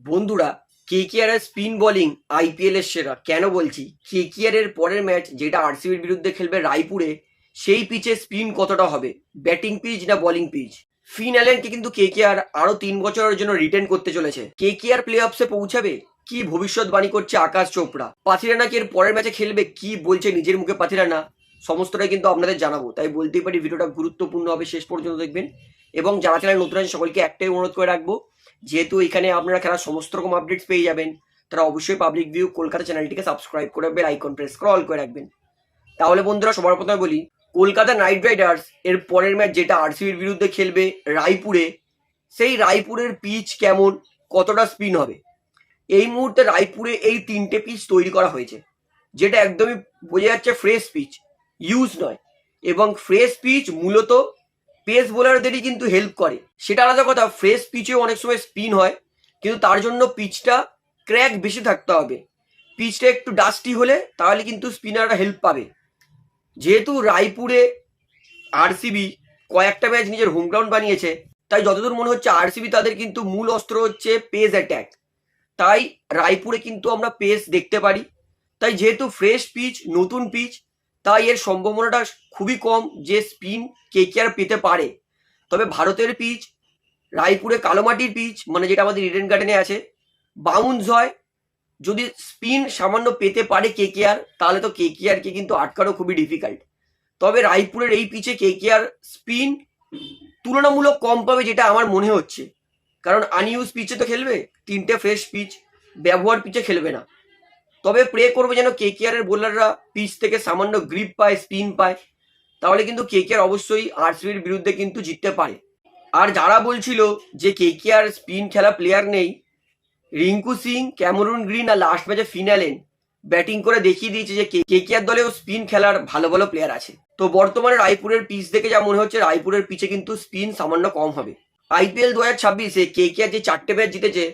বন্ধুরা, কেকেআর এর spin bowling IPL এর সেরা। কেন বলছি? কেকেআর এর পরের ম্যাচ যেটা আরসিবির বিরুদ্ধে খেলবে রায়পুরে, সেই পিচে স্পিন কতটা হবে? ব্যাটিং পিচ না বোলিং পিচ? ফিন অ্যালেনকে কিন্তু কেকেআর আরো 3 বছরের জন্য রিটেন করতে চলেছে। কেকেআর প্লে অফসে পৌঁছাবে? কি ভবিষ্যৎবাণী করছে আকাশ চোপড়া? পাথিরানা কি এর পরের ম্যাচে খেলবে? কি বলছে নিজের মুখে পাথিরানা? সমস্তটাই কিন্তু আপনাদের জানাবো, তাই বলতেই পারি ভিডিওটা গুরুত্বপূর্ণ হবে, শেষ পর্যন্ত দেখবেন। এবং যারা চ্যানেল নতুন আছে সকলকে একটাই অনুরোধ করে রাখবো, যেহেতু এখানে আপনারা খেলার সমস্ত রকম আপডেটস পেয়ে যাবেন, তারা অবশ্যই পাবলিক ভিউ কলকাতা চ্যানেলটিকে সাবস্ক্রাইব করে বেল আইকন প্রেস করে অল করে রাখবেন। তাহলে বন্ধুরা, সবার প্রথমে বলি, কলকাতা নাইট রাইডার্স এর পরের ম্যাচ যেটা আরসিবির বিরুদ্ধে খেলবে রায়পুরে, সেই রায়পুরের পিচ কেমন, কতটা স্পিন হবে? এই মুহূর্তে রায়পুরে এই 3টে পিচ তৈরি করা হয়েছে, যেটা একদমই বোঝা যাচ্ছে ফ্রেশ পিচ, ইউজ নয়। এবং ফ্রেশ পিচ মূলত পেস বোলারদেরই কিন্তু হেল্প করে। সেটা আলাদা কথা, ফ্রেশ পিচেও অনেক সময় স্পিন হয়, কিন্তু তার জন্য পিচটা ক্র্যাক বেশি থাকতে হবে। পিচটা একটু ডাস্টি হলে তাহলে কিন্তু স্পিনাররা হেল্প পাবে। যেহেতু রায়পুরে আরসিবি কয়েকটা ম্যাচ নিজের হোম গ্রাউন্ড বানিয়েছে, তাই যতদূর মনে হচ্ছে আরসিবি তাদের কিন্তু মূল অস্ত্র হচ্ছে পেস অ্যাট্যাক। তাই রায়পুরে কিন্তু আমরা পেস দেখতে পারি। তাই যেহেতু ফ্রেশ পিচ, নতুন পিচ, তাই এর সম্ভাবনাটা খুবই কম যে স্পিন কেকেআর পেতে পারে। তবে ভারতের পিচ, রায়পুরে কালোমাটির পিচ, মানে যেটা আমাদের ইডেন গার্ডেনে আছে, বাউন্স হয়। যদি স্পিন সামান্য পেতে পারে কেকেআর, তাহলে তো কেকেআরকে কিন্তু আটকানো খুবই ডিফিকাল্ট। তবে রায়পুরের এই পিচে কেকেআর স্পিন তুলনামূলক কম পাবে, যেটা আমার মনে হচ্ছে। কারণ আনইউজ পিচে তো খেলবে, 3টে ফ্রেশ পিচ, ব্যবহার পিচে খেলবে না। তবে প্রে করবে যেন কেকেআর এর বোলাররা পিচ থেকে সামান্য গ্রিপ পায়, স্পিন পায়, তাহলে কিন্তু কেকেআর অবশ্যই আরসিবির বিরুদ্ধে কিন্তু জিততে পারে। আর যারা বলছিল যে কেকেআর স্পিন খেলা প্লেয়ার নেই, রিঙ্কু সিং, ক্যামেরুন গ্রিন আর লাস্ট ম্যাচে ফিন অ্যালেন ব্যাটিং করে দেখিয়ে দিয়েছে যে কেকেআর দলেও স্পিন খেলার ভালো ভালো প্লেয়ার আছে। তো বর্তমানে রায়পুরের পিচ দেখে যা মনে হচ্ছে, রায়পুরের পিচে কিন্তু স্পিন সামান্য কম হবে। আইপিএল 2026-এ কেকেআর যে 4টে ম্যাচ জিতেছে,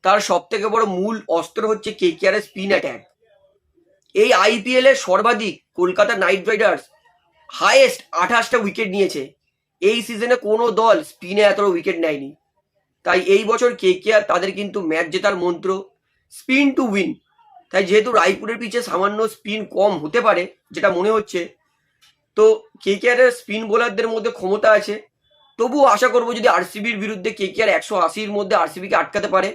তার সব থেকে বড় মূল অস্ত্র হচ্ছে কেকেআর এর স্পিন অ্যাট্যাক। এই আইপিএল এর সর্বাধিক কলকাতা নাইট রাইডার্স হাইয়েস্ট 28টা উইকেট নিয়েছে। এই সিজনে কোনো দল স্পিনে এত উইকেট নেয়নি। তাই এই বছর কেকেআর তাদের কিন্তু ম্যাচ জেতার মন্ত্র স্পিন টু উইন। তাই যেহেতু রায়পুরের পিছে সামান্য স্পিন কম হতে পারে যেটা মনে হচ্ছে, তো কেকেআর এর স্পিন বোলারদের মধ্যে ক্ষমতা আছে। তবুও আশা করবো যদি আরসিবির বিরুদ্ধে কেকেআর 180-র মধ্যে আরসিবিকে আটকাতে পারে,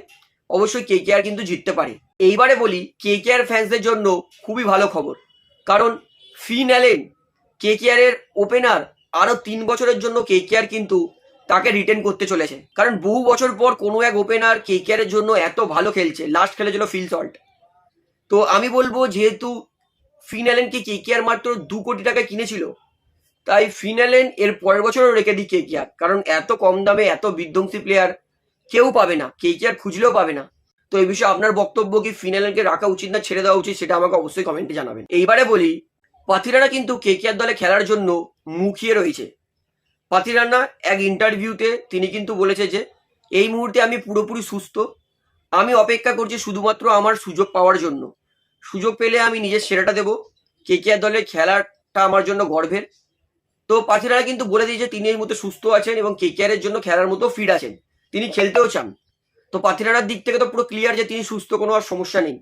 অবশ্যই কেকেআর কিন্তু জিততে পারে। এইবারে বলি, কেকেআর ফ্যান্সদের জন্য খুবই ভালো খবর, কারণ ফিন অ্যালেন কেকেআর এর ওপেনার, আরো 3 বছরের জন্য কেকেআর কিন্তু তাকে রিটেন করতে চলেছে। কারণ বহু বছর পর কোনো এক ওপেনার কেকেআর এর জন্য এত ভালো খেলছে। লাস্ট খেলেছিল ফিল সল্ট। তো আমি বলবো, যেহেতু ফিন অ্যালেনকে কেকেআর মাত্র 2 কোটি টাকায় কিনেছিল, তাই ফিন অ্যালেন এর পরের বছরও রেখে দিই কেকেআর। কারণ এত কম দামে এত বিধ্বংসী প্লেয়ার কেউ পাবে না, কেকেআর খুঁজলেও পাবে না। তো এই বিষয়ে আপনার বক্তব্য কি? ফিন অ্যালেনকে রাখা উচিত না ছেড়ে দেওয়া উচিত, সেটা আমাকে অবশ্যই কমেন্টে জানাবেন। এইবারে বলি, পাথিরানা কিন্তু কেকেআর দলে খেলার জন্য মুখিয়ে রয়েছে। পাথিরানা এক ইন্টারভিউতে তিনি কিন্তু বলেছে যে এই মুহূর্তে আমি পুরোপুরি সুস্থ, আমি অপেক্ষা করছি শুধুমাত্র আমার সুযোগ পাওয়ার জন্য। সুযোগ পেলে আমি নিজের সেরাটা দেবো। কেকেআর দলে খেলাটা আমার জন্য গর্বের। তো পাথিরানা কিন্তু বলে দিয়েছে তিনি এই মুহূর্তে সুস্থ আছেন এবং কেকেআর এর জন্য খেলার মতো ফিট আছেন, তিনি খেলতেও চান। তো পাথিরানার দিক থেকে তো পুরো ক্লিয়ার যে তিনি সুস্থ, কোনো আর সমস্যা নেই।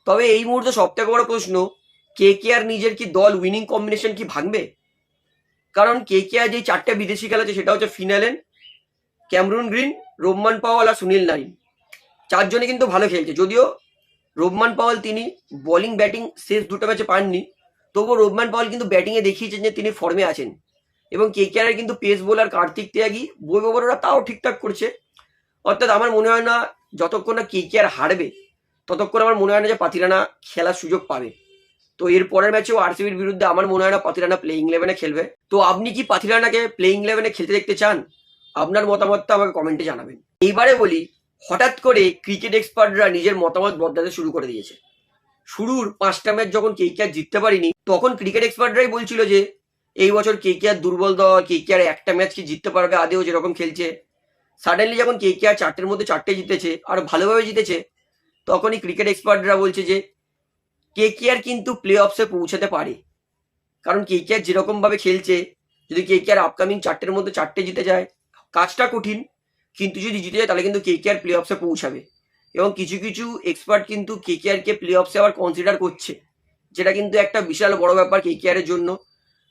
তবে এই মুহূর্তে সব থেকে বড় প্রশ্ন, কেকেআর নিজের কি দল উইনিং কম্বিনেশন কি ভাঙবে? কারণ কেকেআর যে 4টে বিদেশি খেলাছে, সেটা হচ্ছে Finn Allen, Cameron Green, Rovman Powell আর সুনীল নারিন। 4জনে কিন্তু ভালো খেলছে। যদিও রোবমান পাওয়াল তিনি বোলিং ব্যাটিং শেষ 2টা ম্যাচে পাননি, তবুও রোবমান পাওয়াল কিন্তু ব্যাটিংয়ে দেখিয়েছেন যে তিনি ফর্মে আছেন। এবং কেকেআর কিন্তু পেস বোলার কার্তিক ত্যাগী, বৈভবরা তাও ঠিকঠাক করছে। অর্থাৎ আমার মনে হয় না যতক্ষণ না কেকেআর হারবে, ততক্ষণ আমার মনে হয় না যে পাথিরানা খেলার সুযোগ পাবে। তো এর পরের ম্যাচেও আরসিবির বিরুদ্ধে আমার মনে হয় না পাথিরানা প্লেইং 11-এ খেলবে। তো আপনি কি পাথিরানাকে প্লেইং 11-এ খেলতে দেখতে চান? আপনার মতামতটা আমাকে কমেন্টে জানাবেন। এইবারে বলি, হঠাৎ করে ক্রিকেট এক্সপার্টরা নিজের মতামত বদলাতে শুরু করে দিয়েছে। শুরুর 5টা ম্যাচ যখন কেকেআর জিততে পারিনি, তখন ক্রিকেট এক্সপার্টরাই বলছিল যে এই বছর কেকেআর দুর্বল দল, কেকেআর একটা ম্যাচ কি জিততে পারবে আদেও যেরকম খেলছে। সাডেনলি যখন কেকেআর 4টের মধ্যে 4টে জিতেছে আর ভালোভাবে জিতেছে, তখনই ক্রিকেট এক্সপার্টরা বলছে যে কেকেআর কিন্তু প্লে অফসে পৌঁছাতে পারে। কারণ কেকেআর যেরকম ভাবে খেলছে, যদি কেকেআর আপকামিং 4টের মধ্যে 4টে জিতে যায়, কাজটা কঠিন, কিন্তু যদি জিতে যায় তাহলে কিন্তু কেকেআর প্লে অফসে পৌঁছাবে। এবং কিছু কিছু এক্সপার্ট কিন্তু কেকেআরকে প্লে অফসে আবার কনসিডার করছে, যেটা কিন্তু একটা বিশাল বড় ব্যাপার কেকেআরের জন্য।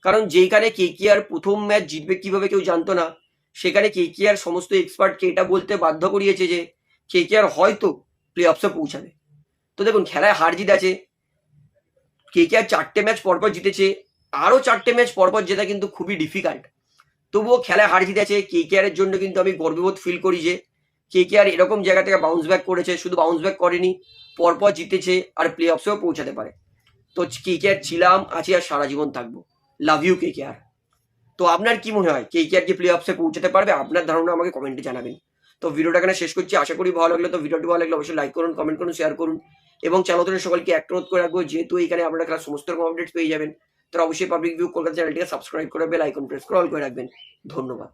কারণ যেইখানে কেকেআর প্রথম ম্যাচ জিতবে কিভাবে কেউ জানতো না, সেখানে কেকেআর সমস্ত এক্সপার্টকে এটা বলতে বাধ্য করিয়েছে যে কেকেআর হয়তো প্লে অফসে পৌঁছাবে। তো দেখুন, খেলায় হার জিত আছে। কেকেআর 4টে ম্যাচ পরপর জিতেছে, আরও 4টে ম্যাচ পরপর জেতা কিন্তু খুবই ডিফিকাল্ট। তবুও খেলায় হার জিত আছে। কেকেআরের জন্য কিন্তু আমি গর্ববোধ ফিল করি যে কেকেআর এরকম জায়গা থেকে বাউন্স ব্যাক করেছে, শুধু বাউন্স ব্যাক করেনি, পরপর জিতেছে আর প্লে অফসেও পৌঁছাতে পারে। তো কেকেআর ছিলাম, আছি আর সারা জীবন থাকবো। Love you KKR. তো আপনার কি মনে হয়, কেকেআর কি প্লে অফসে পৌঁছাতে পারবে? আপনার ধারণা আমাকে কমেন্টে জানাবেন। তো ভিডিওটা এখানে শেষ করছি। আশা করি ভালো লাগলো। তো ভিডিওটি ভালো লাগলে অবশ্যই লাইক করুন, কমেন্ট করুন, শেয়ার করুন এবং চ্যানেলের সকলকে একটা অনুরোধ করে রাখবো, যেহেতু এখানে আপনারা খেলার সমস্ত রকম আপডেটস পেয়ে যাবেন, তারা অবশ্যই পাবলিক ভিউ কলকাতা চ্যানেলটিকে সাবস্ক্রাইব করে বেল আইকন প্রেস করে অল করে রাখবেন। ধন্যবাদ।